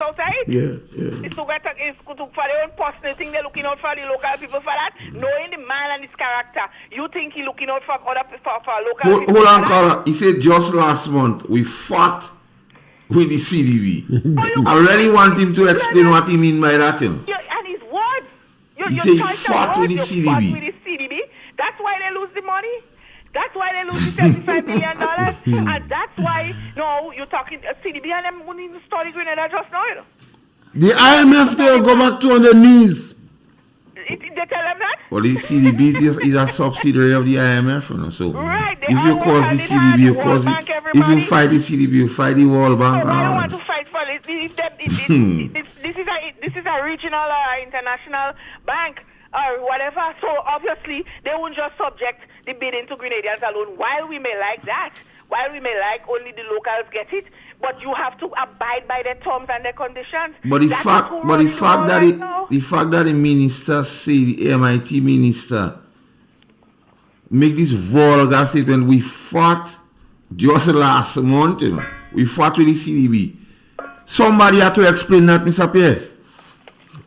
outside. Yeah. It's to for their own personal thing. They're looking out for the local people for that. Knowing the man and his character. You think he's looking out for other for local people? Hold on, Carla. He said just last month we fought with the CDB. I really want him to explain what he mean by that, you know. And his words. He said he fought with the CDB. That's why they lose the money. That's why they lose the $75 million. And that's why, no, you're talking CDB and them wouldn't even study Grenada just now, you know. The IMF, they'll go back to on their knees. They tell them that? Well, the CDB is a subsidiary of the IMF, you know. So right, if you cause the CDB, you cause the... If you fight the CDB, you fight the World Bank. So I don't want to fight for it. This is a regional or international bank or whatever. So obviously, they won't just subject the bidding to Grenadians alone. While we may like that, while we may like only the locals get it, but you have to abide by the terms and the conditions. But the fact that the minister say, the MIT minister, make this vulgar statement, we fought just last month, you know. We fought with the CDB. Somebody had to explain that, Mr. Pierre.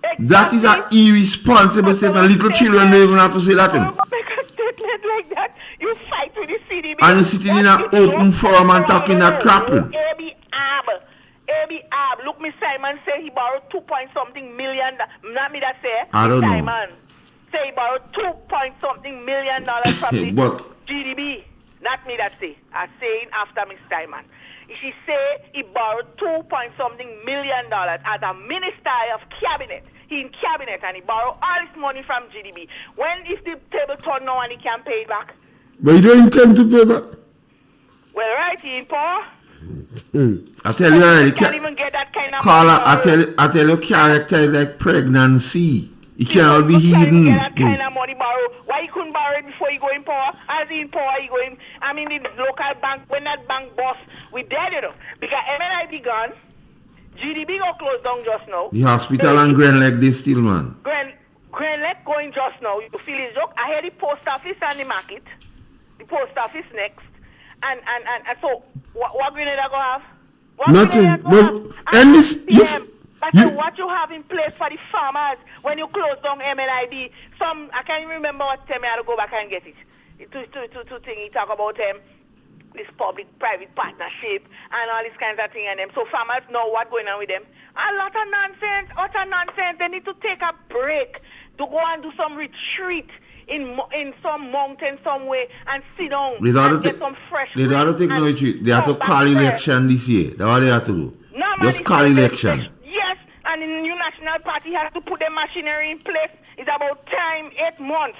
Exactly. That is an irresponsible statement. Little children don't even have to say that, you know. Make a statement like that. You fight with the CDB. And you're sitting in an open forum and talking that crap. Look, Miss Simon say he borrowed 2-point-something million. Not me that say. I don't know. Simon say he borrowed $2-point-something million from the GDB. Not me that say. I'm saying after Miss Simon. She say he borrowed $2-point-something million as a minister of cabinet. He in cabinet and he borrowed all his money from GDB. When is the table turned now and he can't pay it back? But you don't intend to pay back? Well, right, he in power. I tell you already, can't even get that kind of Carla, I tell you, character is like pregnancy. He cannot be hidden. Get that kind of money borrow. Why he couldn't borrow it before he go in power? As he in power, he go in. I mean, the local bank, when that bank boss, we dead, you know. Because MNIB gone, GDB go close down just now. The hospital and Grenlec, they still, man. Grenlec going just now. You feel his joke? I hear the post office and the market. The post office next. And so, what Grenada go have? Nothing. Well, and this, what you have in place for the farmers when you close down MNIB? I can't even remember what time I had to go back and get it. Two things he talk about this public-private partnership and all these kinds of things. And them. So farmers know what's going on with them. A lot of nonsense, utter nonsense. They need to take a break to go and do some retreat in some mountain somewhere and sit down and get some fresh They don't have to take no retreat. They have to call election this year. That's what they have to do. Just call election. Yes, and the new National Party has to put the machinery in place. It's about time, 8 months.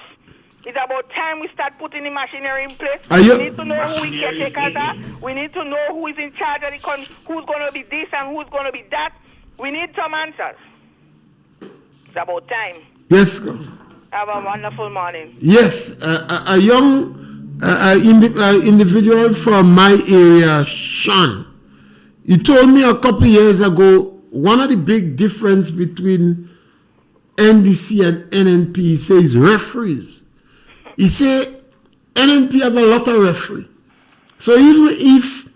It's about time we start putting the machinery in place. We need to know who we caretakers are. We need to know who is in charge of the who's going to be this and who's going to be that. We need some answers. It's about time. Yes. Have a wonderful morning. Yes, a young individual from my area, Sean, he told me a couple years ago, one of the big difference between NDC and NNP, he says referees. He said NNP have a lot of referees. So even if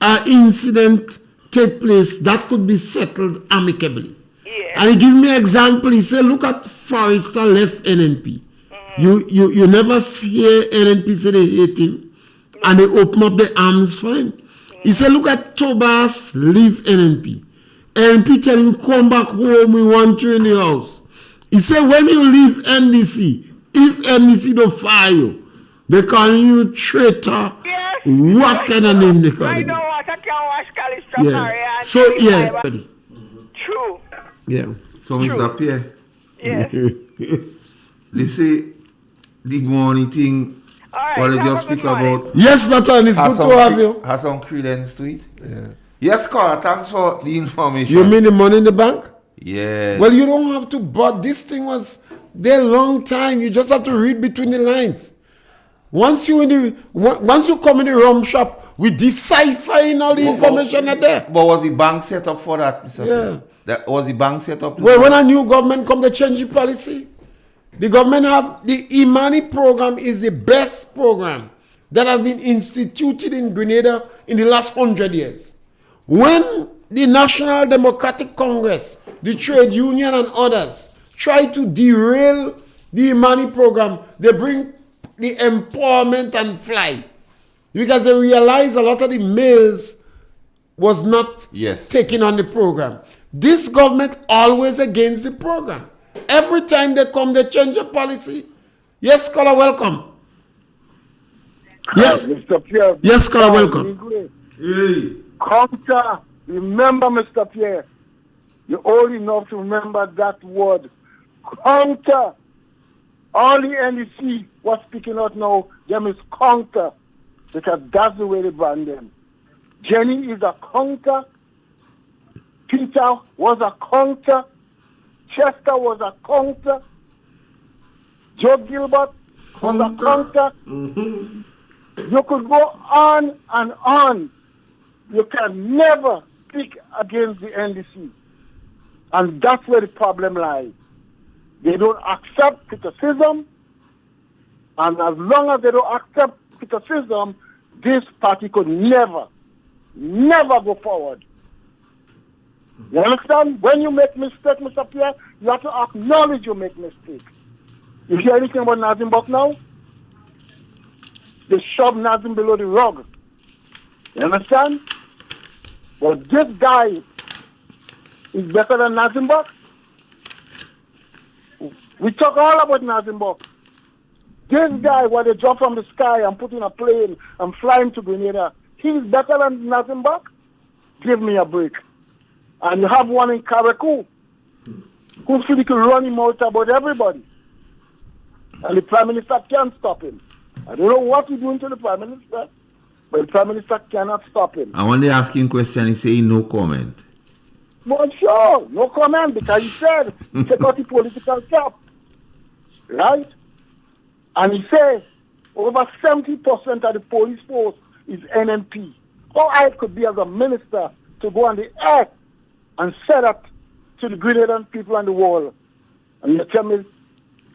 an incident take place, that could be settled amicably. Yeah. And he gave me an example. He said, look at Forrester left NNP. Mm-hmm. You never hear NNP say they hate him. And they open up their arms for him. Mm-hmm. He said, look at Tobias leave NNP. NNP tell him, come back home, we want you in the house. He said, when you leave NDC, if NDC don't fire you, they call you traitor. Yes. What kind of name they call you? I know what I can watch. Yeah. So, yeah. True. Yeah. So, Mr. Pierre. Yes. They say the money thing, right, what they just speak about. Yes, Nathan, it's good to have you. Has some credence to it. Yeah. Yes, Carl, thanks for the information. You mean the money in the bank? Yeah. Well, you don't have to, but this thing was there a long time. You just have to read between the lines. Once you come in the rum shop, we deciphering all the information are there. But was the bank set up for that, Mr. Yeah. That was the bank set up? Well, when a new government come, they change the policy. The government have the Imani program is the best program that has been instituted in Grenada in the last 100 years. When the National Democratic Congress, the trade union and others try to derail the Imani program, they bring the empowerment and fly. Because they realize a lot of the males was not taken on the program. This government always against the program. Every time they come, they change the policy. Yes, scholar, welcome. Yes, Mr. Pierre. Yes, scholar, welcome. Hey. Counter. Remember, Mr. Pierre. You're old enough to remember that word. Counter. All the NDC was speaking out now, them is counter. Because that's the way they brand them. Jenny is a counter. Peter was a counter. Chester was a counter. Joe Gilbert was a counter. Mm-hmm. You could go on and on. You can never speak against the NDC. And that's where the problem lies. They don't accept criticism. And as long as they don't accept criticism, this party could never go forward. You understand? When you make mistake, Mr. Pierre, you have to acknowledge you make mistakes. You hear anything about Nazim Buck now? They shove Nazim below the rug. You understand? But this guy is better than Nazim Buck. We talk all about Nazim Buck. This guy, what they drop from the sky and put in a plane and fly him to Grenada, he's better than Nazim Buck? Give me a break. And you have one in Karakou who feel he can run him out about everybody. And the Prime Minister can't stop him. I don't know what he's doing to the Prime Minister, but the Prime Minister cannot stop him. And when they ask him question, he say no comment. But sure, no comment, because he said he take out the political cap. Right? And he said over 70% of the police force is NNP. How I could be as a minister to go on the earth and say that to the Grenadian people and the world. And you tell me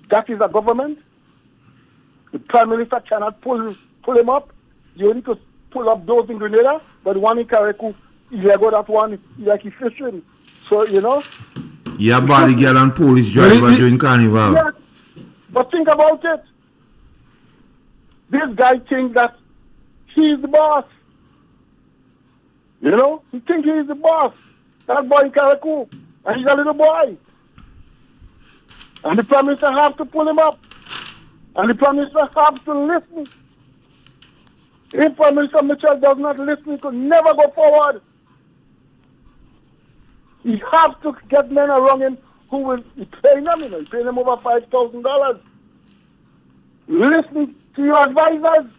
that is a government? The Prime Minister cannot pull him up. You only could pull up those in Grenada, but the one in Karakou, if you go that one, it's like he's fishing. So, you know. Yeah, bodyguard and police driver during carnival. Yeah, but think about it. This guy thinks that he's the boss. You know? He thinks he's the boss. That boy in Karakou. And he's a little boy. And the Prime Minister has to pull him up. And the Prime Minister has to listen. If Prime Minister Mitchell does not listen, he could never go forward. He has to get men around him who will pay them, you know, pay them over $5,000. Listen to your advisors.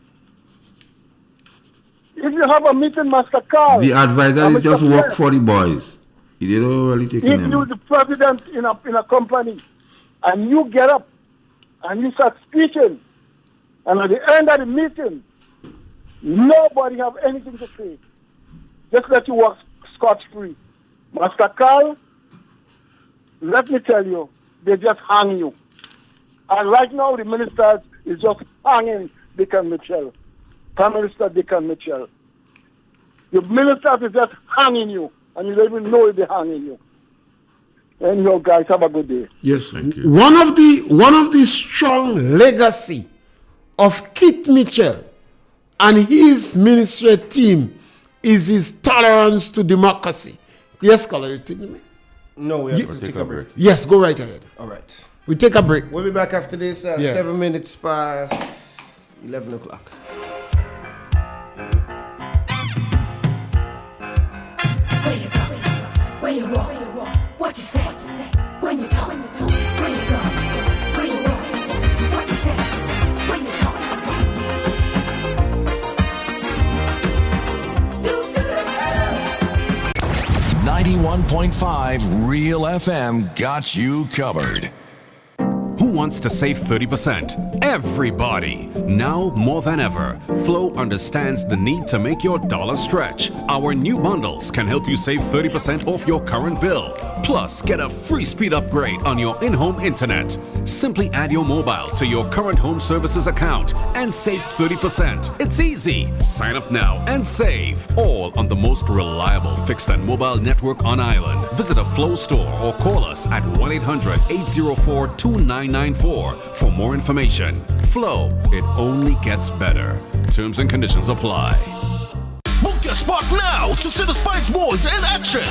If you have a meeting, Master Carl. The advisors just work for the boys. They don't really take them. If you're the president in a company and you get up and you start speaking, and at the end of the meeting, nobody have anything to say. Just let you walk scotch-free. Master Carl, let me tell you, they just hang you. And right now, the ministers is just hanging Dick and Mitchell. Prime Minister Dick and Mitchell. The ministers is just hanging you, and you don't even know if they're hanging you. Anyhow, guys, have a good day. Yes, thank you. One of the strong legacy of Keith Mitchell and his ministry team is his tolerance to democracy. Yes, caller, you taking me? No, we have to take a break. Yes, go right ahead. All right. We take a break. We'll be back after this, 7 minutes past 11 o'clock. Where you go? Where you walk? What you say? When you talk? Where you go? Where you walk? What you say? When you talk? 91.5 Real FM got you covered. Who wants to save 30%? Everybody! Now more than ever, Flow understands the need to make your dollar stretch. Our new bundles can help you save 30% off your current bill. Plus, get a free speed upgrade on your in-home internet. Simply add your mobile to your current home services account and save 30%. It's easy. Sign up now and save. All on the most reliable fixed and mobile network on island. Visit a Flow store or call us at 1-800-804-2994 for more information. Flow, it only gets better. Terms and conditions apply. Book your spot now to see the Spice Boys in action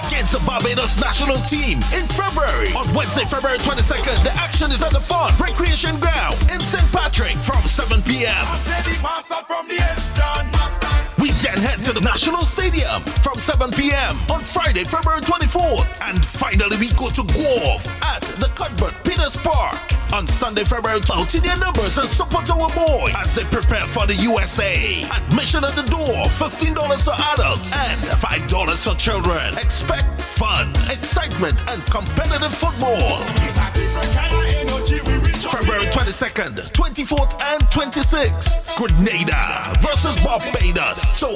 against the Barbados national team in February. On Wednesday, February 22nd, the action is at the Fun Recreation Ground in St. Patrick from 7 p.m. We then head to the National Stadium from 7 p.m. on Friday, February 24th. And finally, we go to Guelph at the Cuthbert Peters Park on Sunday, February 12th. In their numbers and support our boys as they prepare for the USA. Admission at the door, $15 for adults and $5 for children. Expect fun, excitement, and competitive football. February 22nd, 24th, and 26th. Grenada versus Barbados. So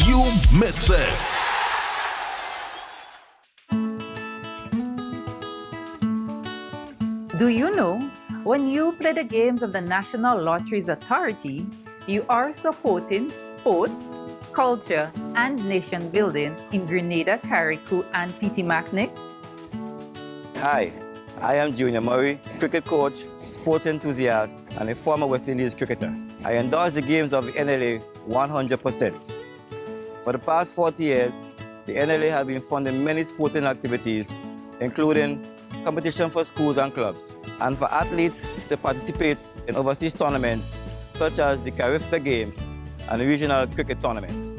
you miss it. Do you know, when you play the games of the National Lotteries Authority, you are supporting sports, culture, and nation building in Grenada, Carriacou, and Petit-Macnic? Hi, I am Junior Murray, cricket coach, sports enthusiast, and a former West Indies cricketer. I endorse the games of the NLA 100%. For the past 40 years, the NLA has been funding many sporting activities, including competition for schools and clubs, and for athletes to participate in overseas tournaments such as the Carifta Games and regional cricket tournaments.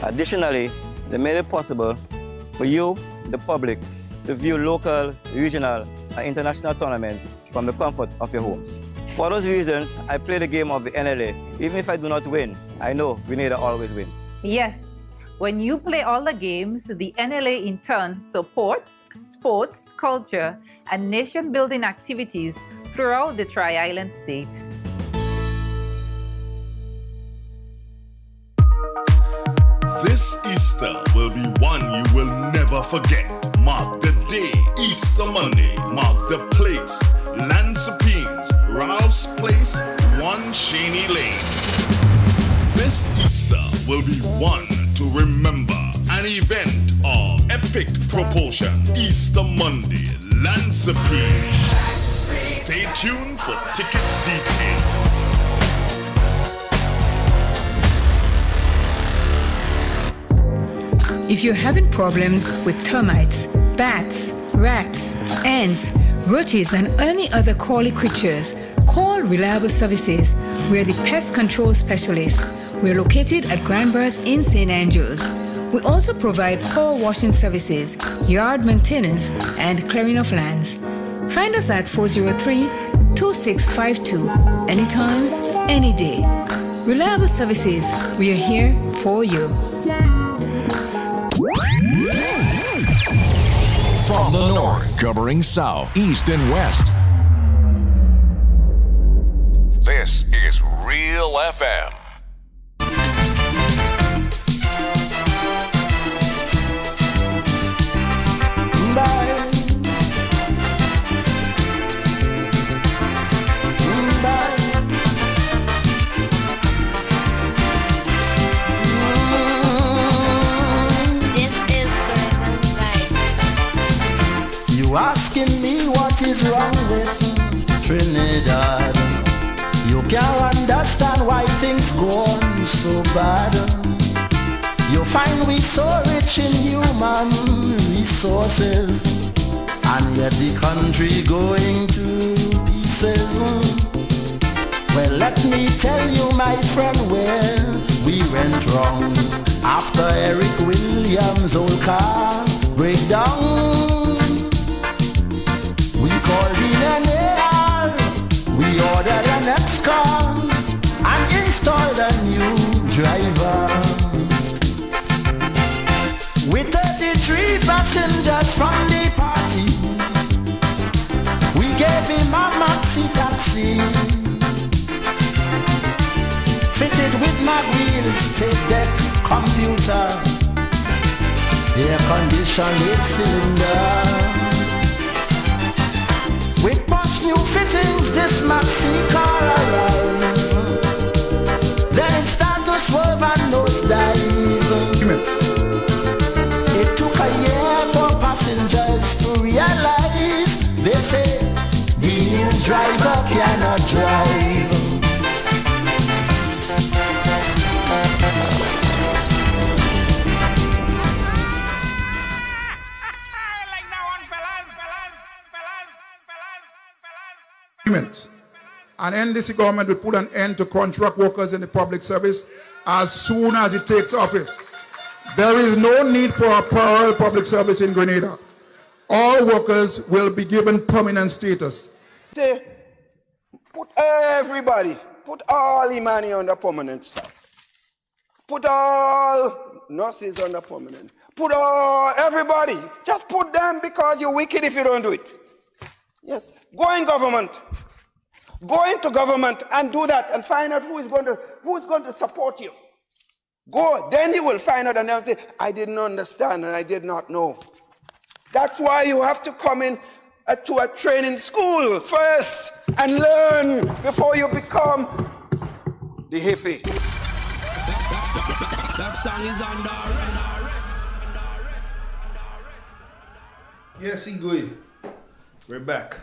Additionally, they made it possible for you, the public, to view local, regional, and international tournaments from the comfort of your homes. For those reasons, I play the game of the NLA. Even if I do not win, I know Grenada always wins. Yes. When you play all the games, the NLA in turn supports sports, culture, and nation-building activities throughout the Tri-Island state. This Easter will be one you will never forget. Mark the day, Easter Monday. Mark the place, Lansapines, Ralph's Place, 1 Cheney Lane. This Easter will be one to remember. An event of epic proportion. Easter Monday, Lansapine. Stay tuned for ticket details. If you're having problems with termites, bats, rats, ants, roaches, and any other crawly creatures, call Reliable Services. We're the pest control specialists. We're located at Granburs in St. Andrews. We also provide power washing services, yard maintenance, and clearing of lands. Find us at 403-2652, anytime, any day. Reliable Services, we are here for you. From the north, covering south, east, and west. This is Real FM. You asking me what is wrong with Trinidad? You can't understand why things go on so bad. You find we so rich in human resources, and yet the country going to pieces. Well, let me tell you, my friend, where we went wrong. After Eric Williams' old car breakdown, we called in an AR, we ordered an X-car and installed a new driver. With 33 passengers from the party, wheels, tape deck, computer, air conditioned cylinder. With much new fittings, this maxi car arrived. Then it started to swerve and nosedive. It took a year for passengers to realize. They say the new driver cannot drive. And NDC government will put an end to contract workers in the public service as soon as it takes office. There is no need for a parallel public service in Grenada. All workers will be given permanent status. Put everybody, put all the money on the permanent stuff. Put all nurses on the permanent. Put all, everybody. Just put them because you're wicked if you don't do it. Yes, go in government. Go into government and do that and find out who is going to support you. Go, then you will find out and they'll say, I didn't understand and I did not know. That's why you have to come in to a training school first and learn before you become the hippie. That song is under arrest. Yes, good. We're back.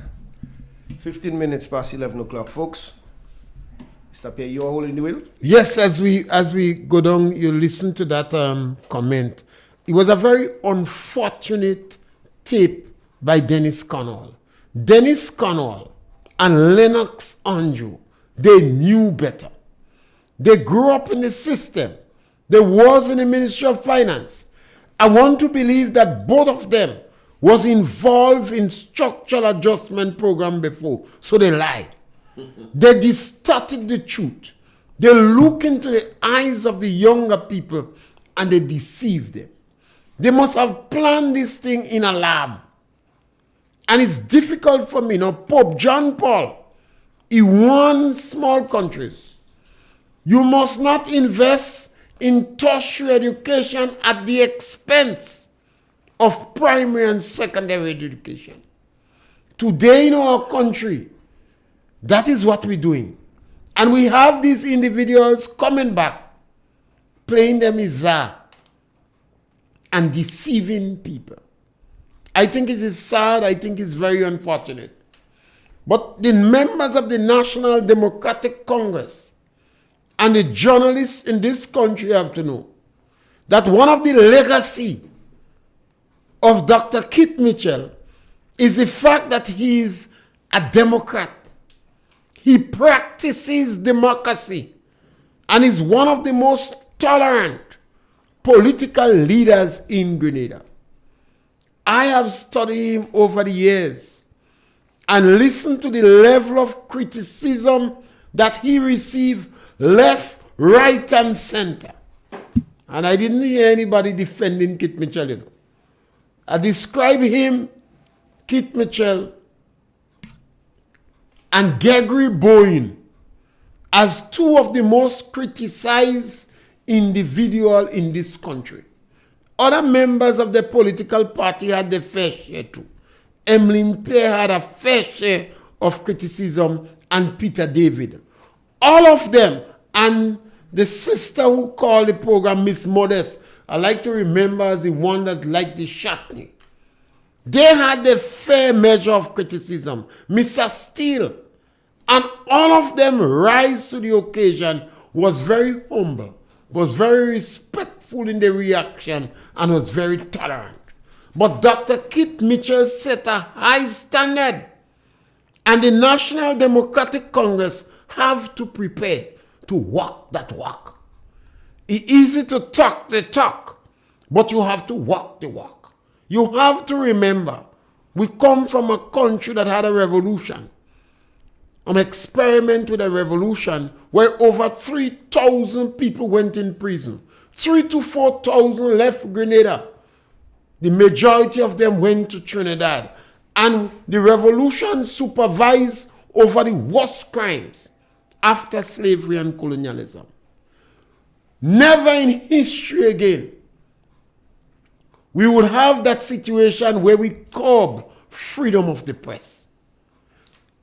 15 minutes past 11 o'clock, folks. Mr. Pierre, you are holding the wheel? Yes, as we go down, you listen to that comment. It was a very unfortunate tape by Dennis Cornwall. Dennis Cornwall and Lennox Andrew, they knew better. They grew up in the system. They was in the Ministry of Finance. I want to believe that both of them was involved in structural adjustment program before, so they lied. They distorted the truth. They look into the eyes of the younger people and they deceive them. They must have planned this thing in a lab. And it's difficult for me. Now, Pope John Paul, he warned small countries. You must not invest in tertiary education at the expense of primary and secondary education. Today in our country, that is what we're doing. And we have these individuals coming back, playing them Izar and deceiving people. I think it is sad. I think it's very unfortunate. But the members of the National Democratic Congress and the journalists in this country have to know that one of the legacy of Dr. Keith Mitchell is the fact that he is a Democrat. He practices democracy and is one of the most tolerant political leaders in Grenada. I have studied him over the years and listened to the level of criticism that he received left, right, and center. And I didn't hear anybody defending Keith Mitchell, you know. I describe him, Keith Mitchell, and Gregory Bowen as two of the most criticized individuals in this country. Other members of the political party had their fair share too. Emmeline Pierre had a fair share of criticism, and Peter David. All of them, and the sister who called the program Miss Modest, I like to remember as the one that liked the Shatney. They had a fair measure of criticism. Mr. Steele, and all of them rise to the occasion, was very humble, was very respectful in the reaction, and was very tolerant. But Dr. Keith Mitchell set a high standard, and the National Democratic Congress have to prepare to walk that walk. It's easy to talk the talk, but you have to walk the walk. You have to remember, we come from a country that had a revolution, an experiment with a revolution where over 3,000 people went in prison. 3,000 to 4,000 left Grenada. The majority of them went to Trinidad. And the revolution supervised over the worst crimes after slavery and colonialism. Never in history again we would have that situation where we curb freedom of the press.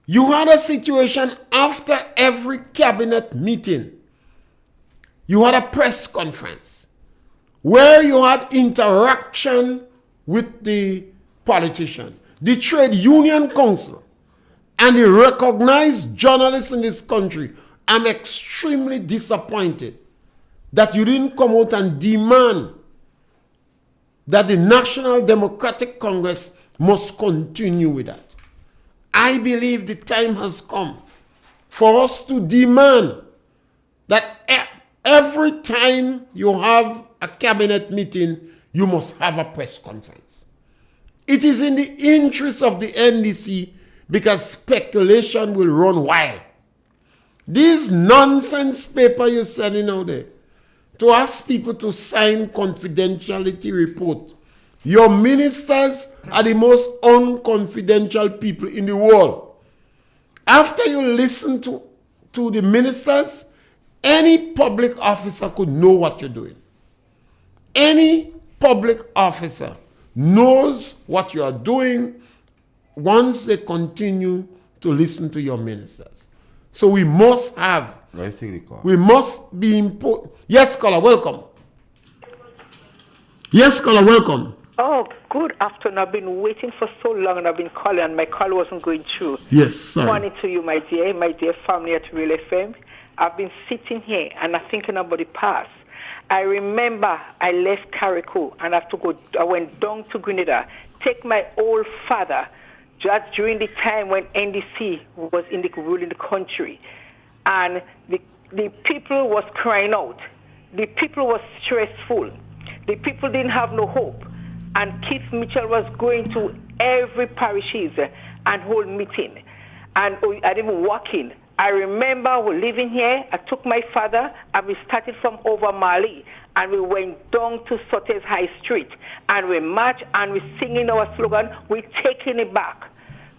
You had a situation after every cabinet meeting. You had a press conference where you had interaction with the politician, the trade union council, and the recognized journalists in this country. I'm extremely disappointed that you didn't come out and demand that the National Democratic Congress must continue with that. I believe the time has come for us to demand that every time you have a cabinet meeting, you must have a press conference. It is in the interest of the NDC because speculation will run wild. This nonsense paper you're sending out there to ask people to sign confidentiality report. Your ministers are the most unconfidential people in the world. After you listen to the ministers, any public officer could know what you're doing. Any public officer knows what you are doing once they continue to listen to your ministers. So we must have, we must be important. Yes, caller, welcome. Yes, caller, welcome. Oh, good afternoon. I've been waiting for so long and I've been calling and my call wasn't going through. Yes, sorry. Morning to you, my dear family at Real FM. I've been sitting here and I'm thinking about the past. I remember I left Carriacou and I went down to Grenada, take my old father just during the time when NDC was ruling the country. And the people was crying out. The people was stressful. The people didn't have no hope. And Keith Mitchell was going to every parishes and hold meeting. And I didn't walk in. I remember living here. I took my father and we started from over Mali and we went down to Sotes High Street and we marched and we singing our slogan, we're taking it back.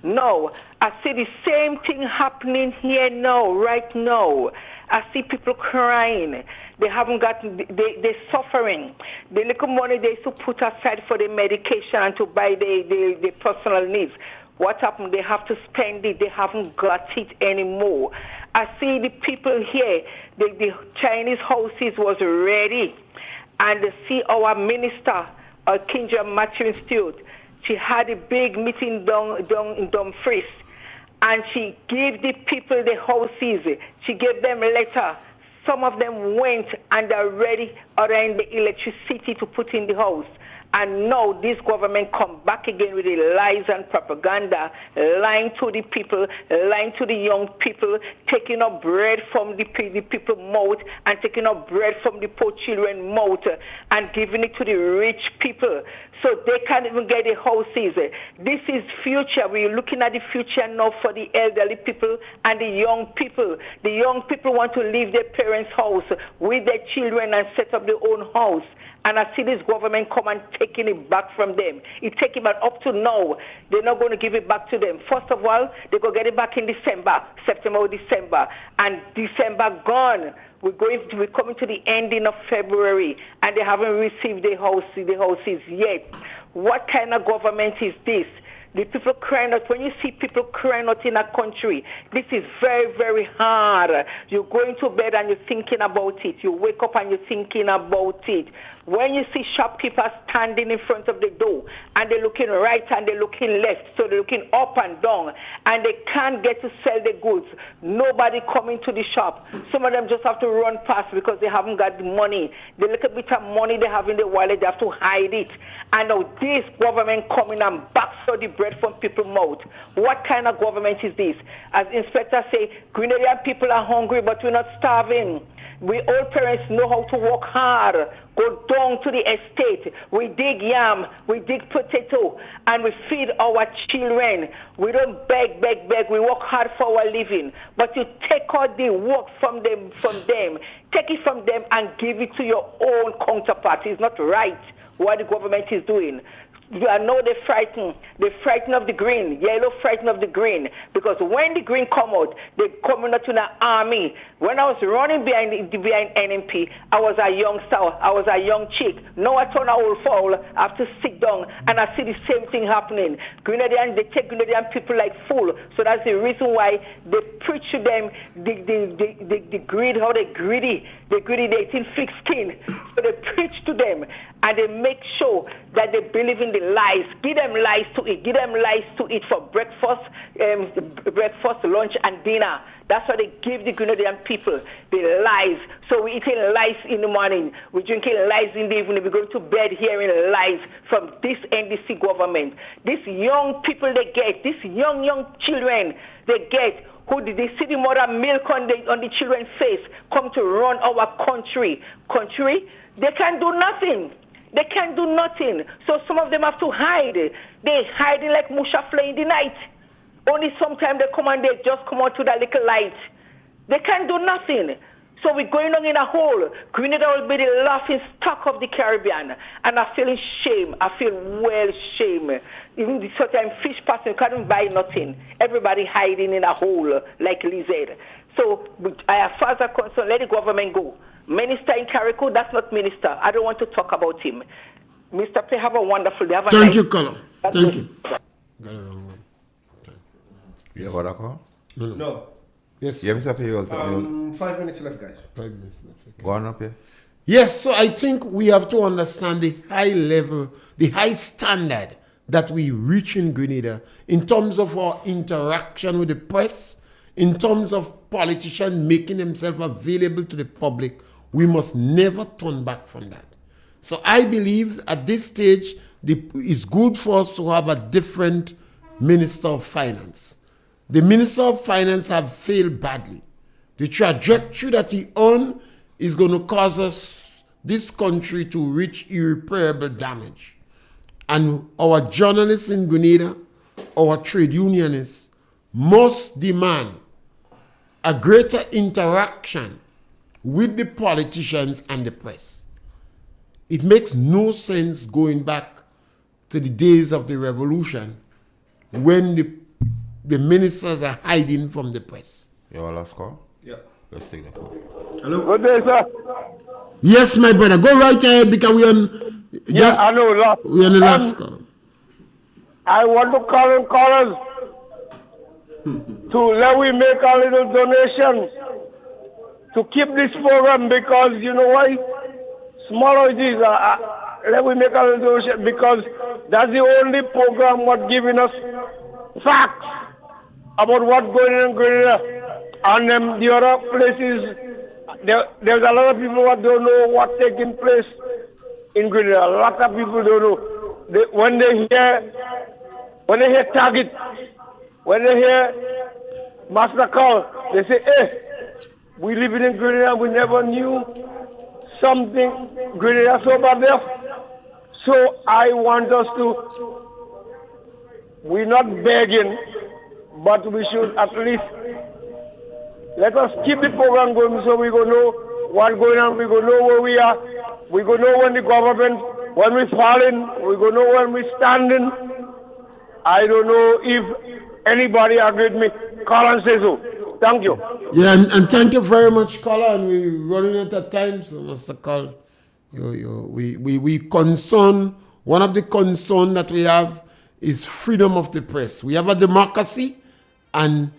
No, I see the same thing happening here now, right now. I see people crying. They haven't got, they're suffering. The little money they used to put aside for the medication and to buy the personal needs. What happened? They have to spend it. They haven't got it anymore. I see the people here, the Chinese houses was ready. And to see our minister, Kindra Matthew Stewart, she had a big meeting down in Dumfries. And she gave the people the houses. She gave them a letter. Some of them went and are ready around the electricity to put in the house. And now this government come back again with the lies and propaganda, lying to the people, lying to the young people, taking up bread from the people's mouth and taking up bread from the poor children's mouth and giving it to the rich people. So they can't even get the houses. This is future. We're looking at the future now for the elderly people and the young people. The young people want to leave their parents' house with their children and set up their own house. And I see this government come and taking it back from them. It taking it up to now. They're not going to give it back to them. First of all, they're going to get it back in December, September or December. And December gone. We're coming to the ending of February, and they haven't received the houses yet. What kind of government is this? The people crying out. When you see people crying out in a country, this is very, very hard. You're going to bed and you're thinking about it. You wake up and you're thinking about it. When you see shopkeepers standing in front of the door and they're looking right and they're looking left, so they're looking up and down, and they can't get to sell the goods, nobody coming to the shop. Some of them just have to run past because they haven't got the money. The little bit of money they have in the wallet, they have to hide it. And now this government coming and backsaw the bread from people's mouth. What kind of government is this? As inspectors say, Grenadian people are hungry, but we're not starving. We old parents know how to work hard. Go down to the estate. We dig yam, we dig potato, and we feed our children. We don't beg. We work hard for our living. But you take out the work from them. Take it from them and give it to your own counterpart. It's not right what the government is doing. I know they're frightened. They're frightened of the green. Yellow frightened of the green. Because when the green come out, they come out to the army. When I was running behind NMP, I was a young sow. I was a young chick. Now I turn a old fowl. I have to sit down and I see the same thing happening. Grenadian, they take Grenadian people like fool. So that's the reason why they preach to them the greed, how they greedy. They greedy, they eating thick skin. So they preach to them and they make sure that they believe in the lies. Give them lies to eat. Give them lies to eat for breakfast, lunch, and dinner. That's why they give the Grenadian people the lies. So we're eating lies in the morning. We're drinking lies in the evening. We're going to bed hearing lies from this NDC government. These young people they get, these young children they get, who did they see the mother milk on the children's face, come to run our country. They can't do nothing. They can't do nothing. So some of them have to hide. They hiding like Mushafle in the night. Only sometimes they come and they just come out to that little light. They can't do nothing. So we're going on in a hole. Grenada will be the laughing stock of the Caribbean. And I feel shame. I feel well shame. Even the certain fish person can't buy nothing. Everybody hiding in a hole like lizard. So as far as I'm concerned, let the government go. Minister in Carriacou, that's not minister. I don't want to talk about him. Mr. P, have a wonderful day. Thank you, Color. Thank you. Got it wrong one. You have other call? No. Yes. Yeah, Mr. P, also. 5 minutes left, guys. 5 minutes left. Okay. Go on up here. Yes, so I think we have to understand the high level, the high standard that we reach in Grenada in terms of our interaction with the press, in terms of politicians making themselves available to the public. We must never turn back from that. So I believe at this stage, it's good for us to have a different Minister of Finance. The Minister of Finance have failed badly. The trajectory that he on is going to cause us, this country, to reach irreparable damage. And our journalists in Grenada, our trade unionists, must demand a greater interaction with the politicians and the press. It makes no sense going back to the days of the revolution when the ministers are hiding from the press. Your last call? Yeah. Let's take the call. Hello? Good day, sir. Yes, my brother. Go right ahead because we're on... Yeah, I know. We're on the last call. I want to call in callers to let we make a little donation to keep this program, because you know why? Smaller it is, let we make a little donation, because that's the only program what giving us facts about what's going on in Grenada. And the other places, there's a lot of people who don't know what's taking place in Grenada. A lot of people don't know. When they hear target, when they hear master call, they say, hey, we live in Grenada, we never knew something Grenada so bad there. So I want us to, we're not begging, but we should at least let us keep the program going so we go know what's going on, we go know where we are, we go know when the government, when we're falling, we go know when we're standing. I don't know if anybody agreed with me. Call and say so. Thank you. Yeah, and thank you very much, caller. And we're running out of time, so Mr. Call, we concern, one of the concerns that we have is freedom of the press. We have a democracy, and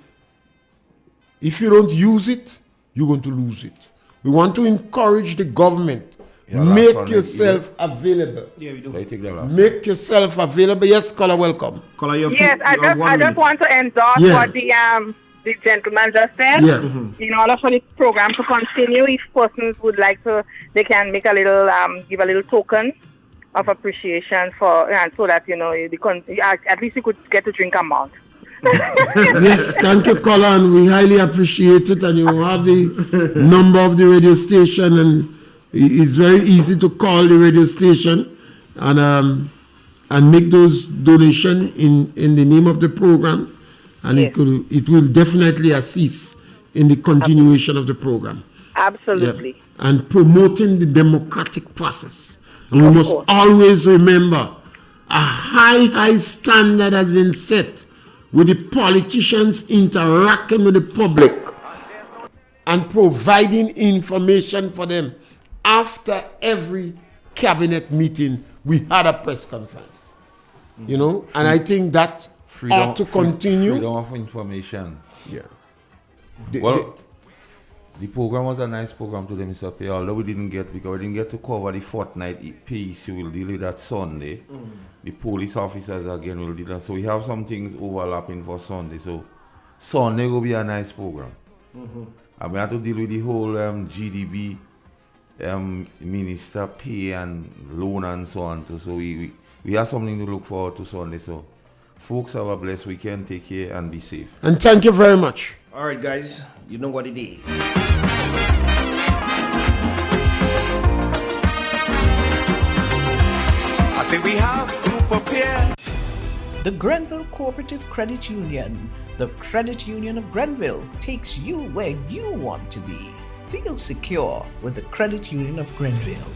if you don't use it, you're going to lose it. We want to encourage the government. Make yourself available. Yeah, we do. Make yourself available. Yes, caller, welcome. Caller, you have yes, I just want to endorse what the gentleman just said. Yeah. In order for the program to continue, if persons would like to, they can make a little, give a little token of appreciation for, and so that at least you could get to drink a mouth. Yes, thank you, caller, and we highly appreciate it. And you have the number of the radio station, and it's very easy to call the radio station and make those donations in the name of the program, and it will definitely assist in the continuation of the program. Absolutely. Yeah. And promoting the democratic process. And we must always remember a high standard has been set with the politicians interacting with the public and providing information for them. After every cabinet meeting, we had a press conference. You know, and I think that ought to continue. Freedom of information. Yeah. The program was a nice program today, Mr. P. Although we didn't get to cover the fortnight piece, we will deal with that Sunday. The police officers again will deal with that. So we have some things overlapping for Sunday. So Sunday will be a nice program. And we have to deal with the whole GDB minister pay and loan and so on too. So we have something to look forward to Sunday. So folks, have a blessed weekend. Take care and be safe. And thank you very much. All right, guys, you know what it is. I think we have to prepare. The Grenville Cooperative Credit Union, the credit union of Grenville, takes you where you want to be. Feel secure with the Credit Union of Grenville.